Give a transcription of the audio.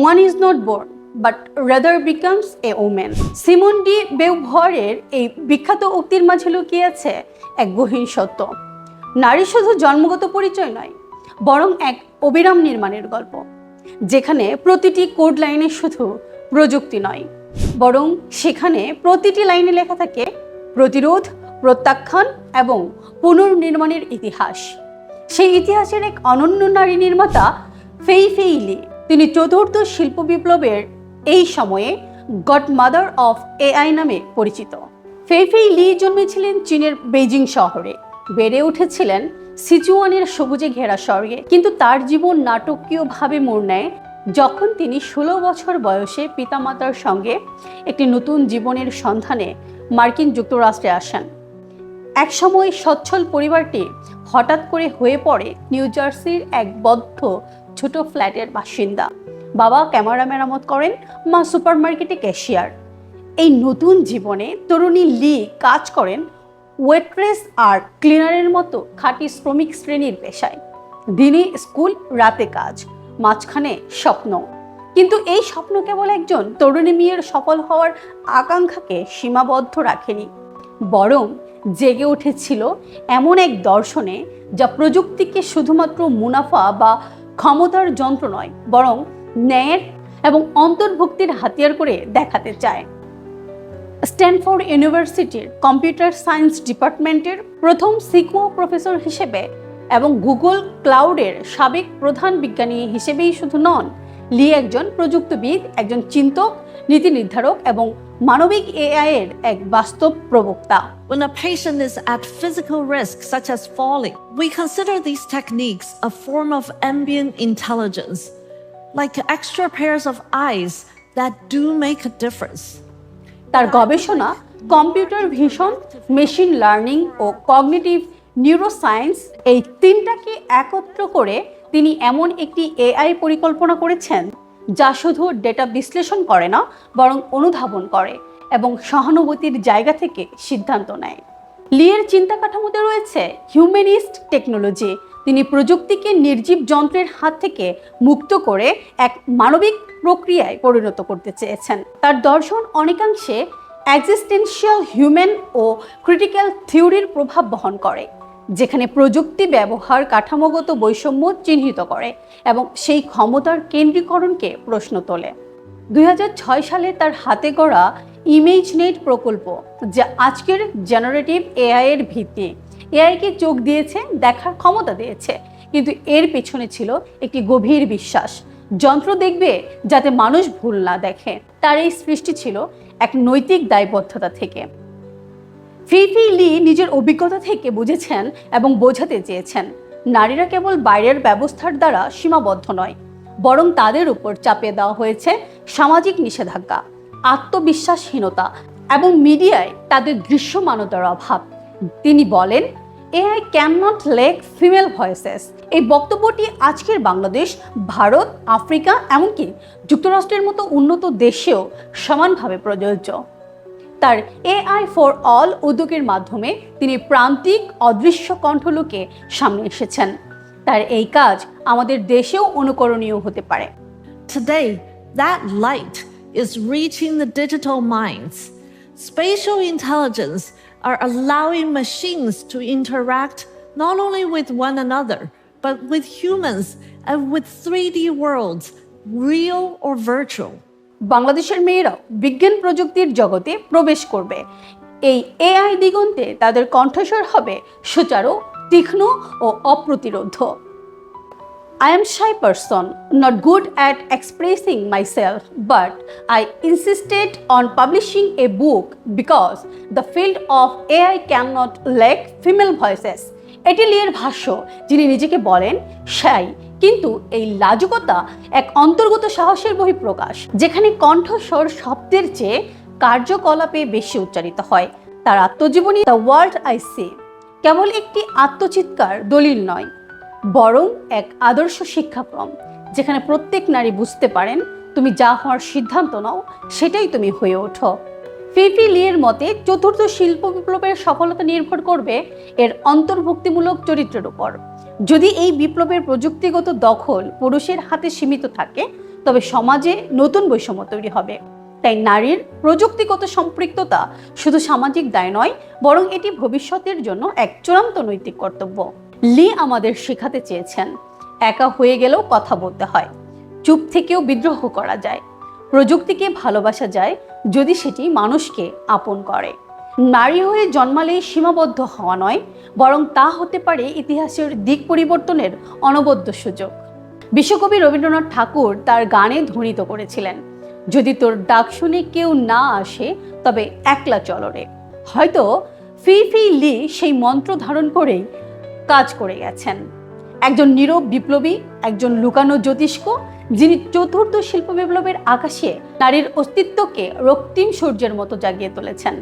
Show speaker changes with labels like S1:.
S1: One is not born but rather becomes a woman. Simone de বেউভরের এই বিখ্যাত উক্তির মাঝে লুকিয়ে আছে এক গহীন সত্য। নারী শুধু জন্মগত পরিচয় নয়, বরং এক অবিরাম নির্মাণের গল্প, যেখানে প্রতিটি কোড লাইনে শুধু প্রযুক্তি নয়, বরং সেখানে প্রতিটি লাইনে লেখা থাকে প্রতিরোধ, প্রত্যাখ্যান এবং পুনর্নির্মাণের ইতিহাস। সেই ইতিহাসের এক অনন্য নারী নির্মাতা ফেই ফেই লি। তিনি চতুর্থ শিল্প বিপ্লবের এই সময়ে গডমাদার অফ এআই নামে পরিচিত। ফেই ফেই লি জন্মেছিলেন চীনের বেইজিং শহরে, বেড়ে উঠেছিলেন সিচুয়ানের সবুজে ঘেরা স্বর্গে। কিন্তু তার জীবন নাটকীয়ভাবে মোড় নেয় যখন তিনি 16 বছর বয়সে পিতামাতার সঙ্গে একটি নতুন জীবনের সন্ধানে মার্কিন যুক্তরাষ্ট্রে আসেন। একসময় সচ্ছল পরিবারটি হঠাৎ করে হয়ে পড়ে নিউ জার্সির এক বদ্ধ ছোট ফ্ল্যাটের বাসিন্দা। বাবা ক্যামেরা মেরামত করেন, মা সুপারমার্কেটে ক্যাশিয়ার। এই নতুন জীবনে তরুণী লি কাজ করেন ওয়েট্রেস আর ক্লিনারের মতো খাঁটি শ্রমিক শ্রেণীর পেশায়। দিনে স্কুল, রাতে কাজ, মাঝখানে স্বপ্ন। কিন্তু এই স্বপ্ন কেবল একজন তরুণী মেয়ের সফল হওয়ার আকাঙ্ক্ষাকে সীমাবদ্ধ রাখেনি, বরং জেগে উঠেছিল এমন এক দর্শনে যা প্রযুক্তিকে শুধুমাত্র মুনাফা বা ক্ষমতার যন্ত্র নয়, বরং ন্যায়ের এবং অন্তর্ভুক্তির হাতিয়ার করে দেখাতে চায়। স্ট্যানফোর্ড ইউনিভার্সিটির কম্পিউটার সায়েন্স ডিপার্টমেন্টের প্রথম সিকিউ প্রফেসর হিসেবে এবং গুগল ক্লাউডের সাবেক প্রধান বিজ্ঞানী হিসেবেই শুধু নন, লি একজন প্রযুক্তিবিদ, একজন চিন্তক, নীতি নির্ধারক এবং মানবিক এআই এর এক বাস্তব প্রবক্তা।
S2: When a patient is at physical risk, such as falling, we consider these techniques a form of ambient intelligence, like extra pairs of eyes that do make a difference.
S1: তার গবেষণা কম্পিউটার ভিশন, মেশিন লার্নিং ও cognitive neuroscience, এই তিনটাকে একত্র করে তিনি এমন একটি AI পরিকল্পনা করেছেন যা শুধু ডেটা বিশ্লেষণ করে না, বরং অনুধাবন করে এবং সহানুভূতির জায়গা থেকে সিদ্ধান্ত নেয়। লিয়ের চিন্তা কাঠামোতে রয়েছে হিউম্যানিস্ট টেকনোলজি। তিনি প্রযুক্তিকে নির্জীব যন্ত্রের হাত থেকে মুক্ত করে এক মানবিক প্রক্রিয়ায় পরিণত করতে চেয়েছেন। তার দর্শন অনেকাংশে এক্সিস্টেনশিয়াল হিউম্যান ও ক্রিটিক্যাল থিওরির প্রভাব বহন করে, যেখানে প্রযুক্তি ব্যবহার কাঠামোগত বৈষম্য চিহ্নিত করে এবং সেই ক্ষমতার কেন্দ্রীকরণকে প্রশ্ন তোলে। 2006 সালে তার হাতে গড়া ইমেজনেট প্রকল্প, যা আজকের জেনারেটিভ এআই এর ভিত্তি, এআইকে চোখ দিয়েছে, দেখার ক্ষমতা দিয়েছে, কিন্তু এর পেছনে ছিল একটি গভীর বিশ্বাস, যন্ত্র দেখবে যাতে মানুষ ভুল না দেখে। তার এই সৃষ্টি ছিল এক নৈতিক দায়বদ্ধতা থেকে। ফেই ফেই লি নিজের অভিজ্ঞতা থেকে বুঝেছেন এবং বোঝাতে চেয়েছেন, নারীরা কেবল বাইরের ব্যবস্থার দ্বারা সীমাবদ্ধ নয়, বরং তাদের উপর চাপিয়ে দেওয়া হয়েছে সামাজিক নিষেধাজ্ঞা, আত্মবিশ্বাসহীনতা এবং মিডিয়ায় তাদের দৃশ্যমানতার অভাব। তিনি বলেন, AI can not lake female voices. এই বক্তব্যটি আজকের বাংলাদেশ, ভারত, আফ্রিকা, এমনকি যুক্তরাষ্ট্রের মতো উন্নত দেশেও সমানভাবে প্রযোজ্য। তার এআই ফর অল উদ্যোগের মাধ্যমে তিনি প্রান্তিক অদৃশ্য কণ্ঠলোকে সামনে এসেছেন। তার এই কাজ আমাদের দেশেও অনুকরণীয় হতে পারে।
S2: Today, that light is reaching the digital minds. Spatial intelligence are allowing machines to interact not only with one another, but with humans and with 3D worlds, real or virtual.
S1: বাংলাদেশের মেয়েরাও বিজ্ঞান প্রযুক্তির জগতে প্রবেশ করবে। এই এআই দিগন্তে তাদের কণ্ঠস্বর হবে সুচারু, তীক্ষ্ণ ও অপ্রতিরোধ। I am shy person, not good at expressing myself, but I insisted on publishing a book because the field of AI cannot lack female voices. এটি লিয়ের ভাষ্য, যিনি নিজেকে বলেন শাই, কিন্তু এই লাজুকতা এক অন্তর্গত সাহসের বহিঃপ্রকাশ, যেখানে কণ্ঠস্বর শব্দের চেয়ে কার্যকলাপে বেশি উচ্চারিত হয়। তার আত্মজীবনী দ্য ওয়ার্ল্ড আই সি কেবল একটি আত্মচিৎকার দলিল নয়, বরং এক আদর্শ শিক্ষাক্রম, যেখানে প্রত্যেক নারী বুঝতে পারেন তুমি যা হওয়ার সিদ্ধান্ত নাও সেটাই তুমি হয়ে ওঠো। ফেই ফেই লিয়ের মতে চতুর্থ শিল্প বিপ্লবের সফলতা নির্ভর করবে এর অন্তর্ভুক্তিমূলক চরিত্রের উপর। যদি এই বিপ্লবের প্রযুক্তিগত দখল পুরুষের হাতে সীমিত থাকে, তবে সমাজে নতুন বৈষম্য তৈরি হবে। তাই নারীর প্রযুক্তিগত সম্পৃক্ততা শুধু সামাজিক দায় নয়, বরং এটি ভবিষ্যতের জন্য এক চূড়ান্ত নৈতিক কর্তব্য। লি আমাদের শেখাতে চেয়েছেন, একা হয়ে গেলেও কথা বলতে হয়, চুপ থেকেও বিদ্রোহ করা যায়, প্রযুক্তিকে ভালোবাসা যায় যদি সেটি মানুষকে আপন করে। নারী হয়ে জন্মালেই সীমাবদ্ধ হওয়া নয়, বরং তা হতে পারে ইতিহাসের দিক পরিবর্তনের অনবদ্য সুযোগ। বিশ্বকবি রবীন্দ্রনাথ ঠাকুর তার গানে ধ্বনিত করেছিলেন, যদি তোর ডাক শুনে কেউ না আসে তবে একলা চলরে। হয়তো ফি ফি লি সেই মন্ত্র ধারণ করেই কাজ করে গেছেন, একজন নীরব বিপ্লবী, একজন লুকানো জ্যোতিষ্ক, যিনি চতুর্থ শিল্প বিপ্লবের আকাশে নারীর অস্তিত্বকে রক্তিম সূর্যের মতো জাগিয়ে তুলেছেন।